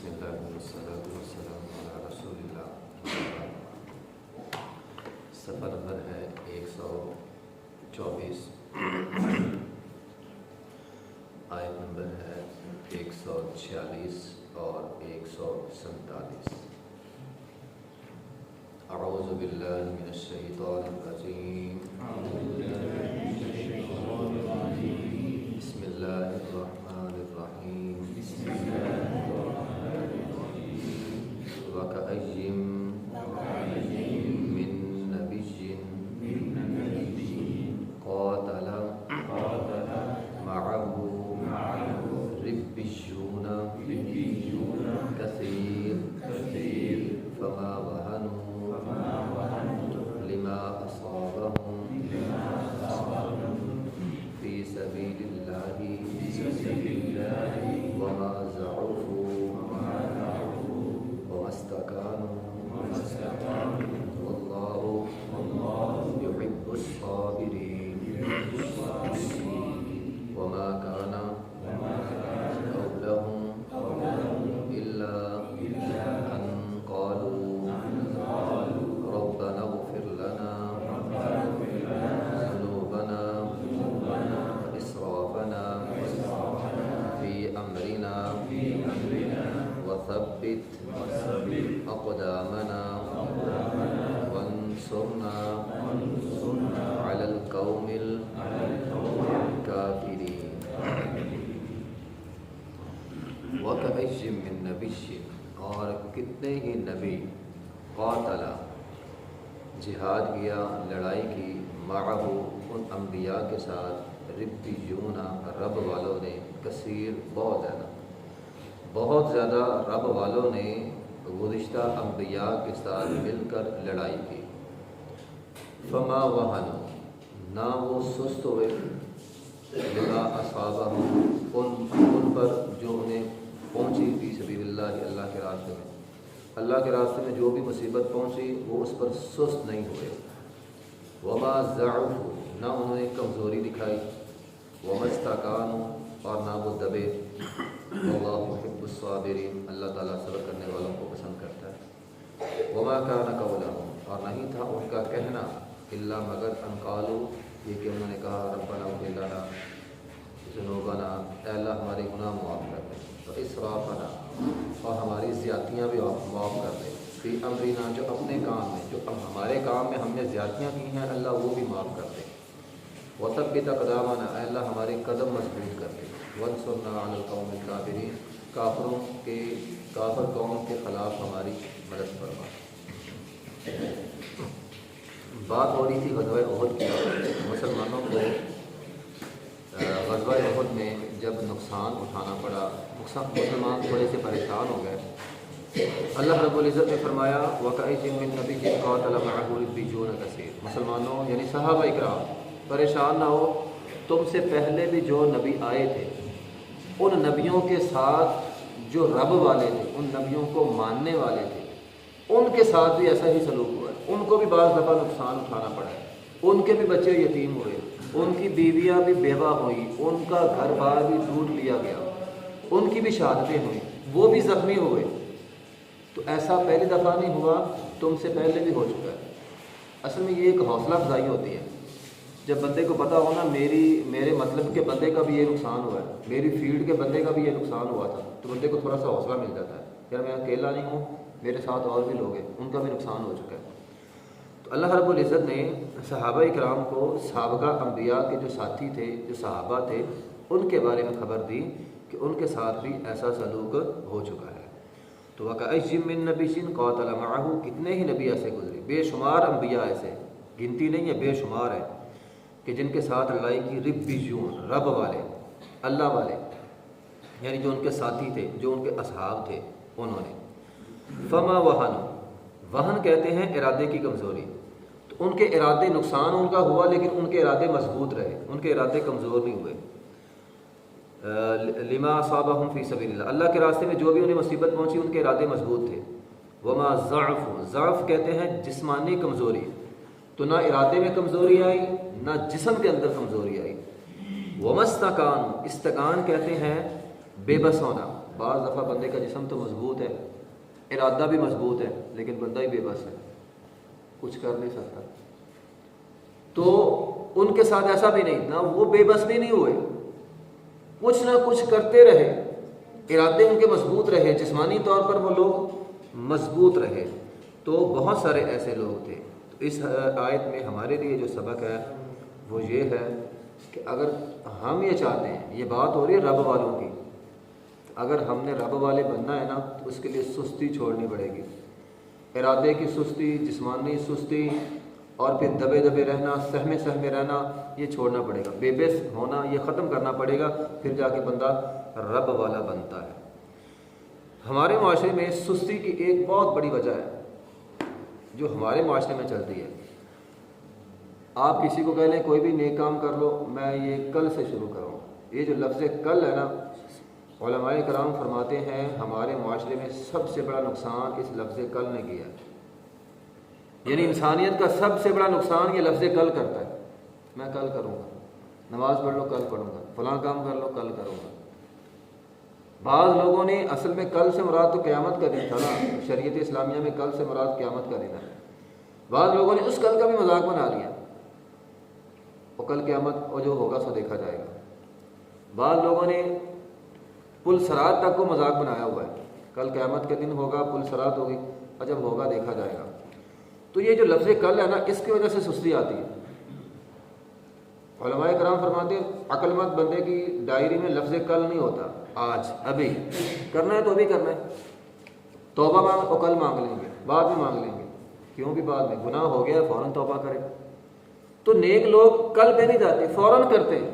اللہ والصلاۃ والسلام علی رسول اللہ۔ صفحہ نمبر ہے 124، آیت نمبر ہے 146 اور 147۔ اعوذ باللہ من الشیطان الرجیم، بسم اللہ الرحمن الرحیم، وَكَأَيٍّ من نبی قاتل معه ربيون كثير فما وهنوا لما أصابهم في سبيل الله وما ضعفوا وما استكانوا والله يحب الصابرين وما كان قولهم إلا أن قالوا ربنا اغفر لنا ذنوبنا وإسرافنا في أمرنا وثبت أقدامنا وانصرنا على القوم الكافرين۔ وَكَأَيٍّ مِّن نَبِيٍّ، اور کتنے ہی نبی قاتل جہاد کیا، لڑائی کی، معه ان انبیاء کے ساتھ، ربیون رب والوں نے، کثیر بہت زیادہ رب والوں نے گزشتہ انبیاء کے ساتھ مل کر لڑائی کی۔ فما وہنوا، نہ وہ سست ہوئے، لما اصابہم ان پر جو انہیں پہنچی، فی سبیل اللہ اللہ کے راستے میں، اللہ کے راستے میں جو بھی مصیبت پہنچی وہ اس پر سست نہیں ہوئے۔ وما ضعفوا، نہ انہوں نے کمزوری دکھائی، وما استکانوا، اور نہ وہ دبے۔ واللہ يحب الصابرین، اللہ تعالیٰ صبر کرنے والوں کو پسند کرتا ہے۔ وما كان قولهم، اور نہیں تھا ان کا کہنا، الا مگر ان قالوا، یہ کہ انہوں نے کہا ربنا اغفر لنا ذنوبنا، اے اللہ ہمارے گناہ معاف کر دے، واسرافنا، اور ہماری زیادتیاں بھی معاف کر دے، فی امرنا، جو اپنے کام میں، جو ہمارے کام میں ہم نے زیادتیاں کی ہیں اللہ وہ بھی معاف کر دے، وثبت اقدامنا، اے اللہ ہمارے قدم مضبوط کر دے، وانصرنا علی القوم الکافرین، کافر قوم کے خلاف ہماری مدد فرما۔ بات ہو رہی تھی غزوہ احد کی، مسلمانوں کو غزوہ احد میں جب نقصان اٹھانا پڑا، مسلمان تھوڑے سے پریشان ہو گئے۔ اللہ رب العزت نے فرمایا وَكَأَيٍّ مِّن نَبِيٍّ قَاتَلَ مَعَهُ رِبِّيُّونَ كَثِيرٌ، مسلمانوں یعنی صحابہ اکرام پریشان نہ ہو، تم سے پہلے بھی جو نبی آئے تھے ان نبیوں کے ساتھ جو رب والے تھے، ان نبیوں کو ماننے والے تھے، ان کے ساتھ بھی ایسا ہی سلوک ہوا ہے، ان کو بھی بعض دفعہ نقصان اٹھانا پڑا ہے، ان کے بھی بچے یتیم ہوئے، ان کی بیویاں بھی بیوہ ہوئیں، ان کا گھر بار بھی لوٹ لیا گیا، ان کی بھی شہادتیں ہوئیں، وہ بھی زخمی ہوئے۔ تو ایسا پہلی دفعہ نہیں ہوا، تم سے پہلے بھی ہو چکا ہے۔ اصل میں یہ ایک حوصلہ افزائی ہوتی ہے جب بندے کو پتہ ہو نا میرے مطلب کے بندے کا بھی یہ نقصان ہوا ہے، میری فیلڈ کے بندے کا بھی یہ نقصان ہوا تھا، تو بندے کو تھوڑا سا حوصلہ مل جاتا ہے، یار میں اکیلا نہیں ہوں، میرے ساتھ اور بھی لوگ ہیں، ان کا بھی نقصان ہو چکا ہے۔ تو اللہ رب العزت نے صحابہ اکرام کو سابقہ انبیاء کے جو ساتھی تھے، جو صحابہ تھے، ان کے بارے میں خبر دی کہ ان کے ساتھ بھی ایسا سلوک ہو چکا ہے۔ تو وَكَأَيٍّ مِّن نَبِيٍّ قَاتَلَ مَعَهُ، کتنے ہی نبی ایسے گزرے، بے شمار انبیاء ایسے، گنتی نہیں ہے، بے شمار ہے کہ جن کے ساتھ لڑائی کی، ربیون رب والے، اللہ والے، یعنی جو ان کے ساتھی تھے، جو ان کے اصحاب تھے، انہوں نے۔ فما وہن کہتے ہیں ارادے کی کمزوری، تو ان کے ارادے نقصان ان کا ہوا لیکن ان کے ارادے مضبوط رہے، ان کے ارادے کمزور نہیں ہوئے۔ لما اصابہم فی سبیل اللہ، اللہ کے راستے میں جو بھی انہیں مصیبت پہنچی ان کے ارادے مضبوط تھے۔ وما ضعف کہتے ہیں جسمانی کمزوری، تو نہ ارادے میں کمزوری آئی نہ جسم کے اندر کمزوری آئی۔ وما استکان کہتے ہیں بے بس ہونا، بعض دفعہ بندے کا جسم تو مضبوط ہے، ارادہ بھی مضبوط ہے، لیکن بندہ ہی بے بس ہے، کچھ کر نہیں سکتا۔ تو ان کے ساتھ ایسا بھی نہیں، نہ وہ بے بس بھی نہیں ہوئے، کچھ نہ کچھ کرتے رہے، ارادے ان کے مضبوط رہے، جسمانی طور پر وہ لوگ مضبوط رہے۔ تو بہت سارے ایسے لوگ تھے۔ تو اس آیت میں ہمارے لیے جو سبق ہے وہ یہ ہے کہ اگر ہم یہ چاہتے ہیں، یہ بات ہو رہی ہے رب والوں کی، اگر ہم نے رب والے بننا ہے نا تو اس کے لیے سستی چھوڑنی پڑے گی، ارادے کی سستی، جسمانی سستی، اور پھر دبے دبے رہنا، سہمے سہمے رہنا، یہ چھوڑنا پڑے گا، بے بس ہونا یہ ختم کرنا پڑے گا، پھر جا کے بندہ رب والا بنتا ہے۔ ہمارے معاشرے میں سستی کی ایک بہت بڑی وجہ ہے جو ہمارے معاشرے میں چلتی ہے۔ آپ کسی کو کہہ لیں کوئی بھی نیک کام کر لو، میں یہ کل سے شروع کروں، یہ جو لفظ کل ہے نا، علماء کرام فرماتے ہیں ہمارے معاشرے میں سب سے بڑا نقصان اس لفظ کل نے کیا ہے۔ یعنی انسانیت کا سب سے بڑا نقصان یہ لفظ کل کرتا ہے، میں کل کروں گا، نماز پڑھ لو کل پڑھوں گا، فلاں کام کر لو کل کروں گا۔ بعض لوگوں نے اصل میں کل سے مراد تو قیامت کا دن تھا نا، شریعت اسلامیہ میں کل سے مراد قیامت کا دن ہے، بعض لوگوں نے اس کل کا بھی مذاق بنا لیا، وہ کل قیامت اور جو ہوگا سو دیکھا جائے گا۔ بعض لوگوں نے پل صراط تک کو مذاق بنایا ہوا ہے، کل قیامت کے دن ہوگا، پل صراط ہوگی، اور جب ہوگا دیکھا جائے گا۔ تو یہ جو لفظ کل ہے نا، اس کی وجہ سے سستی آتی ہے۔ علماء کرام فرماتے ہیں عقل مند بندے کی ڈائری میں لفظ کل نہیں ہوتا، آج، ابھی کرنا ہے تو ابھی کرنا ہے، توبہ مانگ اور کل مانگ لیں گے، بعد میں مانگ لیں گے، کیوں بھی بعد میں، گناہ ہو گیا فوراً توبہ کرے۔ تو نیک لوگ کل پہ نہیں جاتے، فوراً کرتے ہیں۔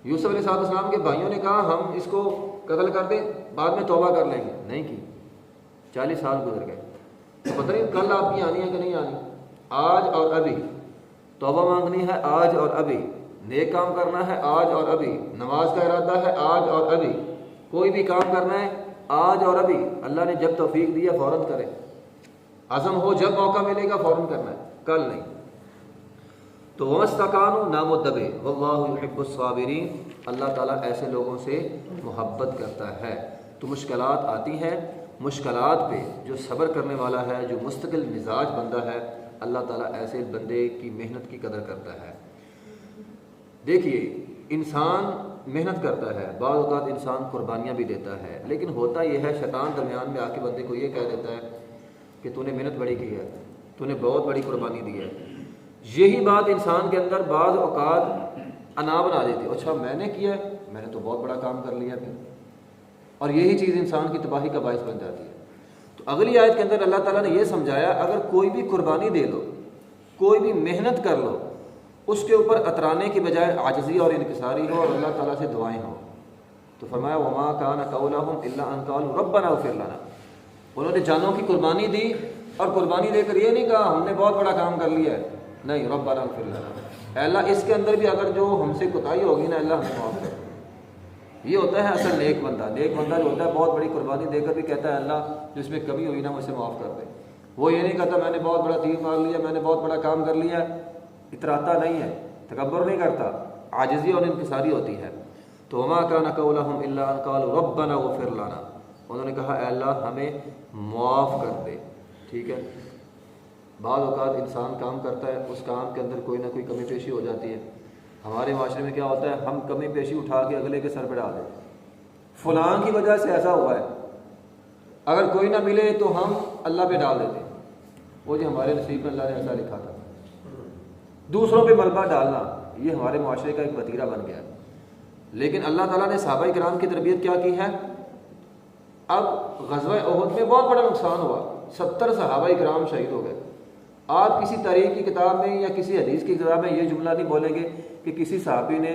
یوسف علیہ السلام کے بھائیوں نے کہا ہم اس کو قتل کر دیں، بعد میں توبہ کر لیں گے، نہیں کی، 40 سال گزر گئے، تو پتہ نہیں کل آپ کی آنی ہے کہ نہیں آنی، آج اور ابھی توبہ مانگنی ہے، آج اور ابھی نیک کام کرنا ہے، آج اور ابھی نماز کا ارادہ ہے، آج اور ابھی کوئی بھی کام کرنا ہے، آج اور ابھی اللہ نے جب توفیق دی ہے فوراً کرے، عزم ہو جب موقع ملے گا فوراً کرنا ہے، کل نہیں۔ تو وَمَسْتَقَانُوا نام و دبے وَاللَّهُ يُحِبُّ الصَّابِرِينَ، اللہ تعالیٰ ایسے لوگوں سے محبت کرتا ہے۔ تو مشکلات آتی ہیں، مشکلات پہ جو صبر کرنے والا ہے، جو مستقل مزاج بندہ ہے، اللہ تعالیٰ ایسے بندے کی محنت کی قدر کرتا ہے۔ دیکھیے انسان محنت کرتا ہے، بعض اوقات انسان قربانیاں بھی دیتا ہے، لیکن ہوتا یہ ہے شیطان درمیان میں آ کے بندے کو یہ کہہ دیتا ہے کہ تو نے محنت بڑی کی ہے، تو نے بہت بڑی قربانی دی ہے۔ یہی بات انسان کے اندر بعض اوقات انا بنا دیتی ہے، اچھا میں نے کیا ہے، میں نے تو بہت بڑا کام کر لیا پھر، اور یہی چیز انسان کی تباہی کا باعث بن جاتی ہے۔ تو اگلی آیت کے اندر اللہ تعالیٰ نے یہ سمجھایا اگر کوئی بھی قربانی دے لو، کوئی بھی محنت کر لو، اس کے اوپر اترانے کی بجائے عاجزی اور انکساری ہو اور اللہ تعالیٰ سے دعائیں ہوں، تو فرمایا وما کان قولہم الا ان قالوا ربنا اغفر لنا، انہوں نے جانوں کی قربانی دی اور قربانی دے کر یہ نہیں کہا ہم نے بہت بڑا کام کر لیا ہے، نہیں، ربنا اغفر لنا، اے اللہ اس کے اندر بھی اگر جو ہم سے کوتاہی ہوگی نا اللہ ہمیں معاف کر۔ یہ ہوتا ہے اصل نیک بندہ، نیک بندہ جو ہوتا ہے بہت بڑی قربانی دے کر بھی کہتا ہے اللہ جس میں کمی ہوئی نا مجھ سے معاف کر دے، وہ یہ نہیں کہتا میں نے بہت بڑا تیر مار لیا، میں نے بہت بڑا کام کر لیا، اتراتا نہیں ہے، تکبر نہیں کرتا، عاجزی اور انکساری ہوتی ہے۔ تو وما کان قولہم الا ان قالوا ربنا اغفر لنا، انہوں نے کہا اے اللہ ہمیں معاف کر دے۔ ٹھیک ہے، بعض اوقات انسان کام کرتا ہے، اس کام کے اندر کوئی نہ کوئی کمی پیشی ہو جاتی ہے۔ ہمارے معاشرے میں کیا ہوتا ہے، ہم کمی پیشی اٹھا کے اگلے کے سر پہ ڈال دیتے ہیں، فلاں کی وجہ سے ایسا ہوا ہے، اگر کوئی نہ ملے تو ہم اللہ پہ ڈال دیتے ہیں، وہ جو ہمارے نصیب میں اللہ نے ایسا لکھا تھا۔ دوسروں پہ ملبہ ڈالنا یہ ہمارے معاشرے کا ایک وتیرہ بن گیا ہے، لیکن اللہ تعالیٰ نے صحابہ کرام کی تربیت کیا کی ہے۔ اب غزوہ احد میں بہت بڑا نقصان ہوا، 70 صحابہ کرام شہید ہو گئے۔ آپ کسی تاریخ کی کتاب میں یا کسی حدیث کی کتاب میں یہ جملہ نہیں بولیں گے کہ کسی صحابی نے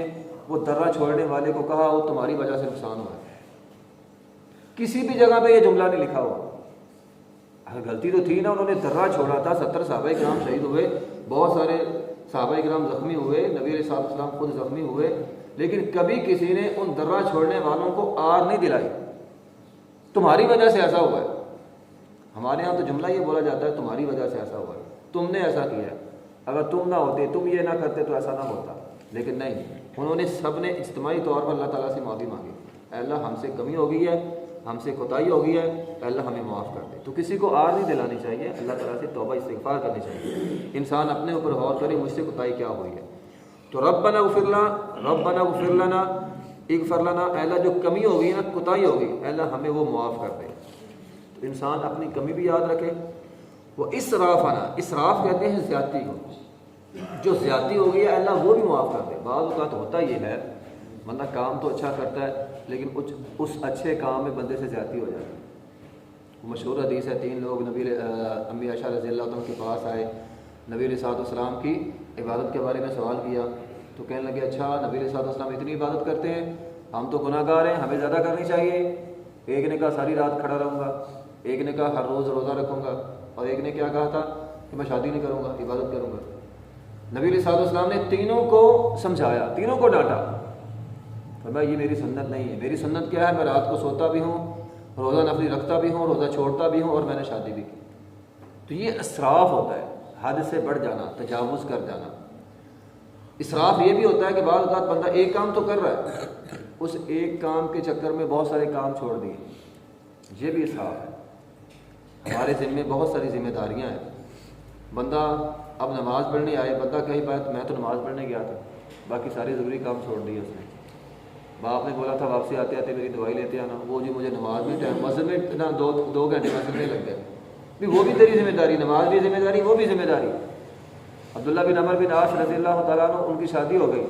وہ درہ چھوڑنے والے کو کہا وہ تمہاری وجہ سے نقصان ہوا ہے، کسی بھی جگہ پہ یہ جملہ نہیں لکھا ہوا۔ اگر غلطی تو تھی نا، انہوں نے درہ چھوڑا تھا، 70 صحابہ کرام شہید ہوئے، بہت سارے صحابہ کرام زخمی ہوئے، نبی علیہ السلام خود زخمی ہوئے، لیکن کبھی کسی نے ان درہ چھوڑنے والوں کو آر نہیں دلائی تمہاری وجہ سے ایسا ہوا ہے۔ ہمارے ہاں تو جملہ یہ بولا جاتا ہے تمہاری وجہ سے ایسا ہوا ہے، تم نے ایسا کیا ہے، اگر تم نہ ہوتے، تم یہ نہ کرتے تو ایسا نہ ہوتا، لیکن نہیں، انہوں نے سب نے اجتماعی طور پر اللہ تعالیٰ سے معافی مانگی اے اللہ ہم سے کمی ہو گئی ہے، ہم سے کوتاہی ہو گئی ہے، اے اللہ ہمیں معاف کر دے۔ تو کسی کو آر نہیں دلانی چاہیے، اللہ تعالیٰ سے توبہ استغفار کرنی چاہیے، انسان اپنے اوپر غور کرے مجھ سے کوتاہی کیا ہوئی ہے۔ تو ربنا اغفر لنا اغفر لنا، اے اللہ جو کمی ہو گئی نا، کوتاہی ہو گئی، اے اللہ ہمیں وہ معاف کر دے۔ تو انسان اپنی کمی بھی یاد رکھے۔ وہ اسرافنا، اسراف کہتے ہیں زیادتی کو، جو زیادتی ہو گئی ہے اللہ وہ بھی معاف کر دے۔ بعض اوقات ہوتا یہ ہے بندہ کام تو اچھا کرتا ہے لیکن اس اچھے کام میں بندے سے زیادتی ہو جاتی ہے۔ مشہور حدیث ہے، 3 لوگ امی عائشہ رضی اللہ عنہ کے پاس آئے، نبی علیہ الصلوۃ والسلام کی عبادت کے بارے میں سوال کیا تو کہنے لگے اچھا نبی علیہ الصلوۃ والسلام اتنی عبادت کرتے ہیں، ہم تو گناہ گار ہیں، ہمیں زیادہ کرنی چاہیے۔ ایک نے کہا ساری رات کھڑا رہوں گا، ایک نے کہا ہر روز روزہ رکھوں گا، اور ایک نے کیا کہا تھا کہ میں شادی نہیں کروں گا، عبادت کروں گا۔ نبی علیہ الصلوۃ والسلام نے تینوں کو سمجھایا، تینوں کو ڈانٹا، فرمایا یہ میری سنت نہیں ہے، میری سنت کیا ہے، میں رات کو سوتا بھی ہوں، روزہ نفلی رکھتا بھی ہوں، روزہ چھوڑتا بھی ہوں، اور میں نے شادی بھی کی۔ تو یہ اسراف ہوتا ہے، حد سے بڑھ جانا، تجاوز کر جانا۔ اسراف یہ بھی ہوتا ہے کہ بعض اوقات بندہ ایک کام تو کر رہا ہے، اس ایک کام کے چکر میں بہت سارے کام چھوڑ دیے، یہ بھی اسراف ہے۔ ہمارے ذمے بہت ساری ذمہ داریاں ہیں، بندہ اب نماز پڑھنے آئے، بندہ کہیں بات میں تو نماز پڑھنے گیا تھا، باقی سارے ضروری کام چھوڑ دیے اس نے۔ باپ نے بولا تھا واپسی آتے آتے میری دوائی لیتے آنا، وہ جی مجھے نماز میں ٹائم، مسجد میں اتنا 2 گھنٹے مسجد میں لگ گئے، بھی وہ بھی تیری ذمہ داری، نماز بھی ذمہ داری، وہ بھی ذمہ داری۔ عبداللہ بن عمر بن عاص رضی اللہ تعالیٰ عنہ، ان کی شادی ہو گئی،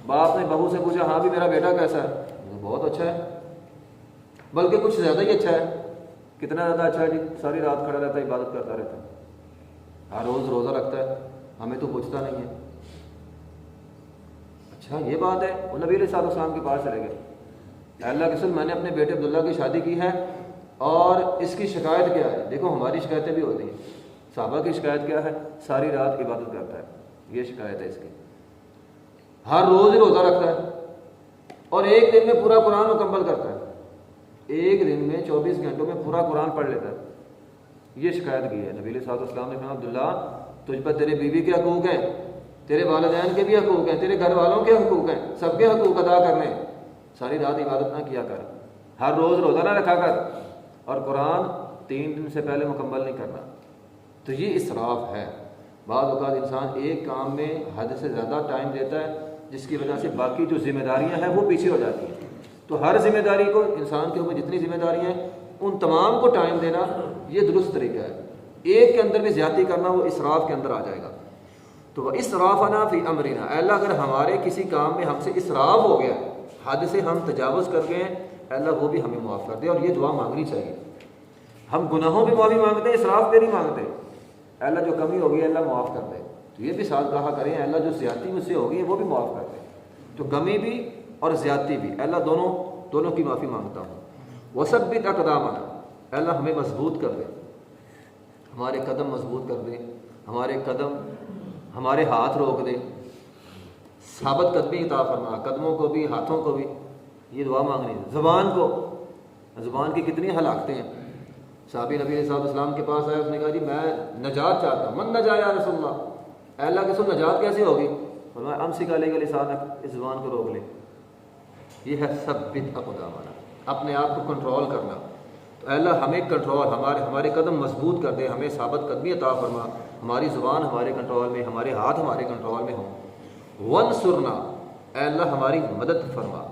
باپ نے بہو سے پوچھا ہاں بھی میرا بیٹا کیسا ہے؟ بہت اچھا ہے، بلکہ کچھ زیادہ ہی اچھا ہے۔ کتنا زیادہ اچھا ہے جی؟ ساری رات کھڑا رہتا ہے، عبادت کرتا رہتا ہے، ہر روز روزہ رکھتا ہے، ہمیں تو پوچھتا نہیں ہے۔ اچھا یہ بات ہے، وہ نبی علیہ الصلوۃ والسلام کے پاس چلے گئے، اے اللہ کے رسول میں نے اپنے بیٹے عبداللہ کی شادی کی ہے اور اس کی شکایت کیا ہے؟ دیکھو ہماری شکایتیں بھی ہوتی ہیں، صحابہ کی شکایت کیا ہے؟ ساری رات عبادت کرتا ہے، یہ شکایت ہے اس کی، ہر روز ہی روزہ رکھتا ہے، اور ایک دن میں پورا قرآن مکمل کرتا ہے، ایک دن میں 24 گھنٹوں میں پورا قرآن پڑھ لیتا ہے، یہ شکایت کی ہے۔ نبی علیہ الصلوۃ والسلام نے کہا عبداللہ تجھ پر تیرے بیوی کے حقوق ہیں، تیرے والدین کے بھی حقوق ہیں، تیرے گھر والوں کے حقوق ہیں، سب کے حقوق ادا کرنے، ساری رات عبادت نہ کیا کر، ہر روز روزہ نہ رکھا کر، اور قرآن 3 دن سے پہلے مکمل نہیں کرنا۔ تو یہ اسراف ہے۔ بعض اوقات انسان ایک کام میں حد سے زیادہ ٹائم دیتا ہے جس کی وجہ سے باقی جو ذمہ داریاں ہیں وہ پیچھے ہو جاتی ہیں۔ تو ہر ذمہ داری کو، انسان کے اوپر جتنی ذمہ داریاں ہیں ان تمام کو ٹائم دینا یہ درست طریقہ ہے۔ ایک کے اندر بھی زیادتی کرنا وہ اسراف کے اندر آ جائے گا۔ تو اسرافنا فی امرنا، اے اللہ اگر ہمارے کسی کام میں ہم سے اسراف ہو گیا، حد سے ہم تجاوز کر گئے ہیں، اے اللہ وہ بھی ہمیں معاف کر دے، اور یہ دعا مانگنی چاہیے۔ ہم گناہوں پہ معافی مانگتے ہیں، اسراف پہ نہیں مانگتے۔ اے اللہ جو کمی ہوگی ہے اللہ معاف کر دے، تو یہ بھی ساتھ کہا کریں اے اللہ جو زیادتی مجھ سے ہوگی ہے وہ بھی معاف کر دے، تو کمی بھی اور زیادتی بھی، اے اللہ دونوں کی معافی مانگتا ہوں۔ وثبت اقدامنا، اے اللہ ہمیں مضبوط کر دے، ہمارے قدم مضبوط کر دے، ہمارے قدم ہمارے ہاتھ روک دے، ثابت قدمی عطا فرما، قدموں کو بھی ہاتھوں کو بھی، یہ دعا مانگنی ہے۔ زبان کی کتنی ہلاکتیں ہیں۔ صحابی نبی علیہ السلام کے پاس آیا، اس نے کہا جی میں نجات چاہتا ہوں، من نجا یا رسول اللہ، اے اللہ کے رسول نجات کیسے ہوگی؟ فرمایا امسک علیک لسانک، اس زبان کو روک لے۔ یہ ہے ثبت اقدامنا، اپنے آپ کو کنٹرول کرنا۔ تو اے اللہ ہمیں کنٹرول، ہمارے قدم مضبوط کر دے، ہمیں ثابت قدمی عطا فرما، ہماری زبان ہمارے کنٹرول میں، ہمارے ہاتھ ہمارے کنٹرول میں ہوں۔ وانصرنا، اے اللہ ہماری مدد فرما۔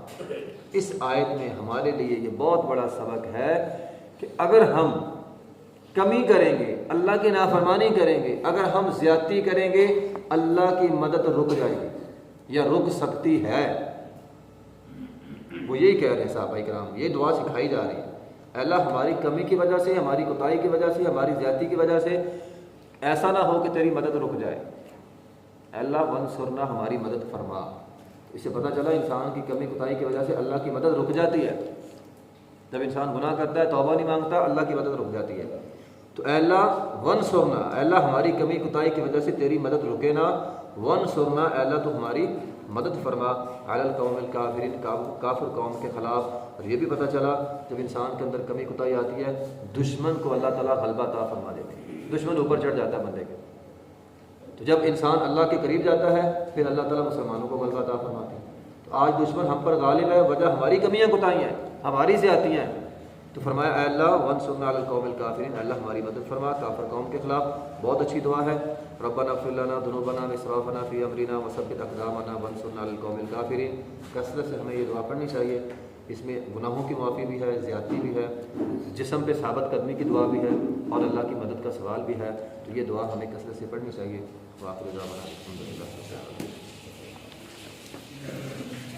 اس آیت میں ہمارے لیے یہ بہت بڑا سبق ہے کہ اگر ہم کمی کریں گے، اللہ کی نافرمانی کریں گے، اگر ہم زیادتی کریں گے، اللہ کی مدد رک جائے گی یا رک سکتی ہے۔ وہ یہی کہہ رہے ہیں صحابہ کرام، یہ دعا سکھائی جا رہی ہے، اے اللہ ہماری کمی کی وجہ سے، ہماری کوتاہی کی وجہ سے، ہماری زیادتی کی وجہ سے ایسا نہ ہو کہ تیری مدد رک جائے، اے اللہ وانصرنا، ہماری مدد فرما۔ اس سے پتہ چلا انسان کی کمی کوتاہی کی وجہ سے اللہ کی مدد رک جاتی ہے۔ جب انسان گناہ کرتا ہے، توبہ نہیں مانگتا، اللہ کی مدد رک جاتی ہے۔ تو اے اللہ وانصرنا، اے اللہ ہماری کمی کوتاہی کی وجہ سے تیری مدد رکے نہ، وانصرنا، اے اللہ تو ہماری مدد فرما، علی القوم الکافرین، کافر قوم کے خلاف۔ اور یہ بھی پتہ چلا جب انسان کے اندر کمی کوتاہی آتی ہے، دشمن کو اللہ تعالیٰ غلبہ عطا فرما دیتے ہیں، دشمن اوپر چڑھ جاتا ہے بندے کے۔ تو جب انسان اللہ کے قریب جاتا ہے پھر اللہ تعالیٰ مسلمانوں کو غلبہ عطا فرماتے ہیں۔ تو آج دشمن ہم پر غالب ہے، وجہ ہماری کمیاں کوتاہیاں ہیں، ہماری زیادتیاں ہیں۔ تو فرمایا اے اللہ وانصرنا علی القوم الکافرین، اللہ ہماری مدد فرما کافر قوم کے خلاف۔ بہت اچھی دعا ہے، ربنا اغفر لنا ذنوبنا واسرافنا فی امرنا وثبت اقدامنا وانصرنا علی القوم الکافرین۔ کثرت سے ہمیں یہ دعا پڑھنی چاہیے، اس میں گناہوں کی معافی بھی ہے، زیادتی بھی ہے، جسم پہ ثابت قدمی کی دعا بھی ہے، اور اللہ کی مدد کا سوال بھی ہے۔ تو یہ دعا ہمیں کثرت سے پڑھنی چاہیے۔ وآخر دعوانا الحمدللہ رب العالمین۔